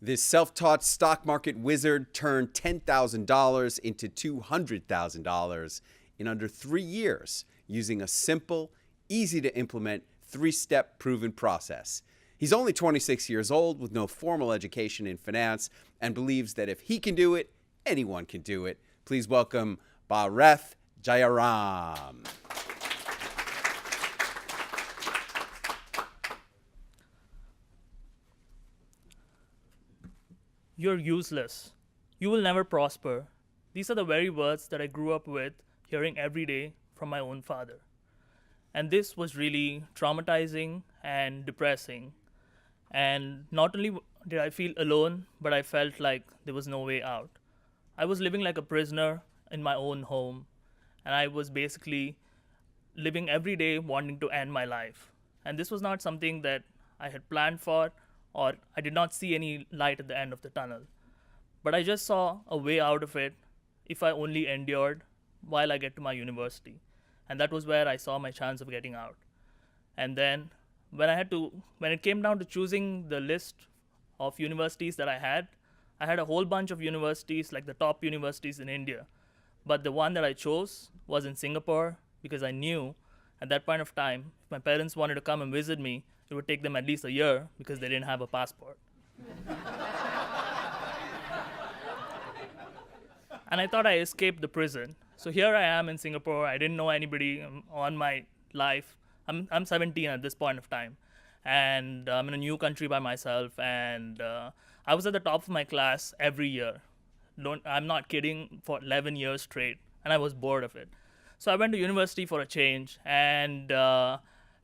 This self-taught stock market wizard turned $10,000 into $200,000 in under 3 years using a simple, easy to implement, 3-step proven process. He's only 26 years old with no formal education in finance and believes that if he can do it, anyone can do it. Please welcome Bharath Jayaram. You're useless. You will never prosper. These are the very words that I grew up with, hearing every day from my own father. And this was really traumatizing and depressing. And not only did I feel alone, but I felt like there was no way out. I was living like a prisoner in my own home, and I was basically living every day wanting to end my life. And this was not something that I had planned for, or I did not see any light at the end of the tunnel. But I just saw a way out of it if I only endured while I get to my university. And that was where I saw my chance of getting out. And then when it came down to choosing the list of universities that I had a whole bunch of universities, like the top universities in India. But the one that I chose was in Singapore because I knew at that point of time, if my parents wanted to come and visit me, it would take them at least a year because they didn't have a passport. And I thought I escaped the prison. So here I am in Singapore. I didn't know anybody on my life. I'm 17 at this point of time. And I'm in a new country by myself. And I was at the top of my class every year. I'm not kidding, for 11 years straight. And I was bored of it. So I went to university for a change. And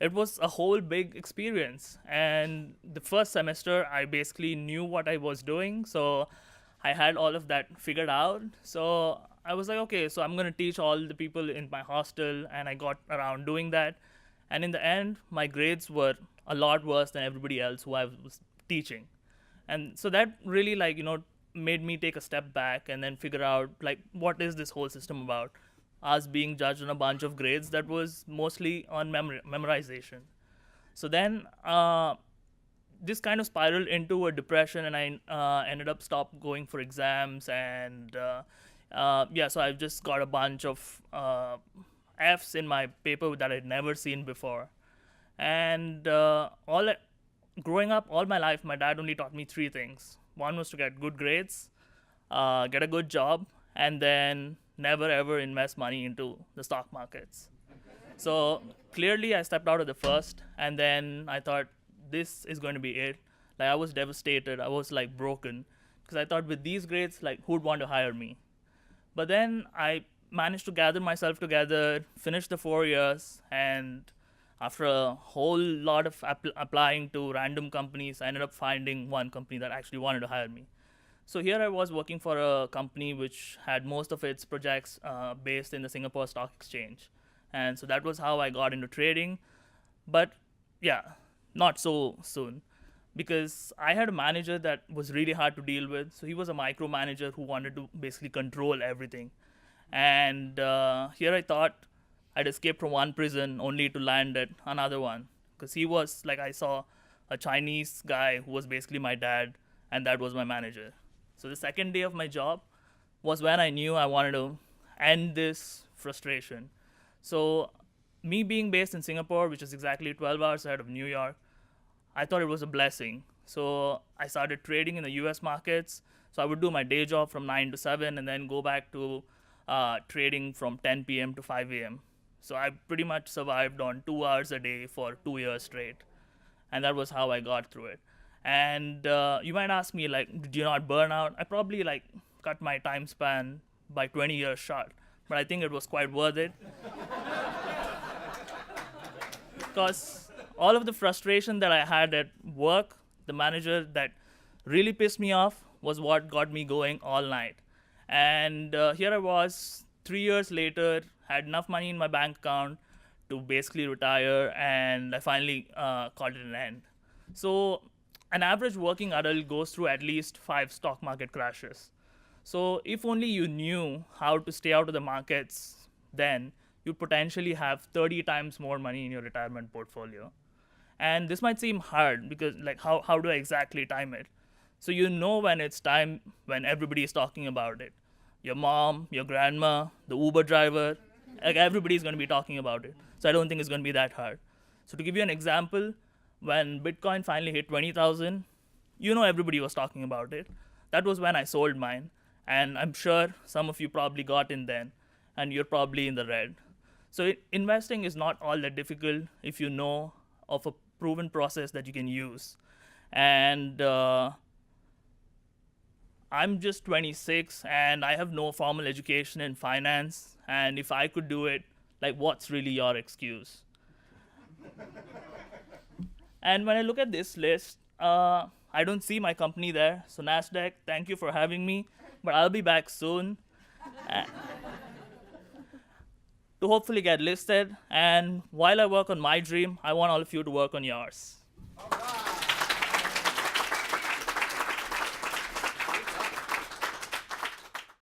it was a whole big experience. And the first semester, I basically knew what I was doing. So I had all of that figured out. So I was like, okay, so I'm going to teach all the people in my hostel. And I got around doing that. And in the end, my grades were a lot worse than everybody else who I was teaching. And so that really, made me take a step back and then figure out, what is this whole system about? Us being judged on a bunch of grades that was mostly on memorization. So then this kind of spiraled into a depression, and I ended up stopped going for exams. And so I've just got a bunch of F's in my paper that I'd never seen before. And growing up all my life, my dad only taught me 3 things. One was to get good grades, get a good job, and then never ever invest money into the stock markets. So clearly I stepped out of the first, and then I thought this is going to be it. I was devastated. I was broken because I thought with these grades, who would want to hire me? But then I managed to gather myself together, finish the 4 years, and after a whole lot of applying to random companies, I ended up finding one company that actually wanted to hire me. So here I was working for a company which had most of its projects based in the Singapore Stock Exchange. And so that was how I got into trading. But yeah, not so soon. Because I had a manager that was really hard to deal with. So he was a micromanager who wanted to basically control everything. And here I thought I'd escaped from one prison only to land at another one. Because he was, I saw a Chinese guy who was basically my dad, and that was my manager. So the second day of my job was when I knew I wanted to end this frustration. So me being based in Singapore, which is exactly 12 hours ahead of New York, I thought it was a blessing. So I started trading in the US markets. So I would do my day job from 9 to 7 and then go back to trading from 10 p.m. to 5 a.m. So I pretty much survived on 2 hours a day for 2 years straight. And that was how I got through it. And you might ask me, did you not burn out? I probably cut my time span by 20 years short, but I think it was quite worth it. Because all of the frustration that I had at work, the manager that really pissed me off was what got me going all night. And here I was, 3 years later, had enough money in my bank account to basically retire, and I finally called it an end. So an average working adult goes through at least 5 stock market crashes. So if only you knew how to stay out of the markets, then you potentially have 30 times more money in your retirement portfolio. And this might seem hard because how do I exactly time it? So you know when it's time when everybody is talking about it. Your mom, your grandma, the Uber driver, like everybody's going to be talking about it. So I don't think it's going to be that hard. So to give you an example, when Bitcoin finally hit 20,000, you know everybody was talking about it. That was when I sold mine. And I'm sure some of you probably got in then, and you're probably in the red. So investing is not all that difficult if you know of a proven process that you can use. And I'm just 26 and I have no formal education in finance. And if I could do it, like, what's really your excuse? And when I look at this list, I don't see my company there. So NASDAQ, thank you for having me, but I'll be back soon to hopefully get listed. And while I work on my dream, I want all of you to work on yours. All right.